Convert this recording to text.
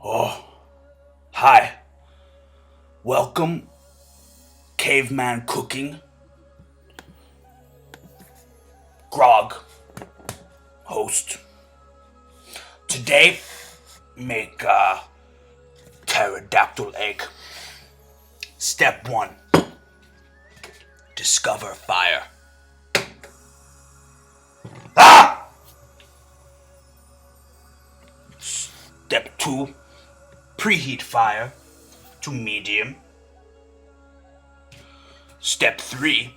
Oh, hi. Welcome, Caveman Cooking. Grog, host. Today, make a pterodactyl egg. Step 1. Discover fire. Ah! Step 2. Preheat fire to medium. Step 3.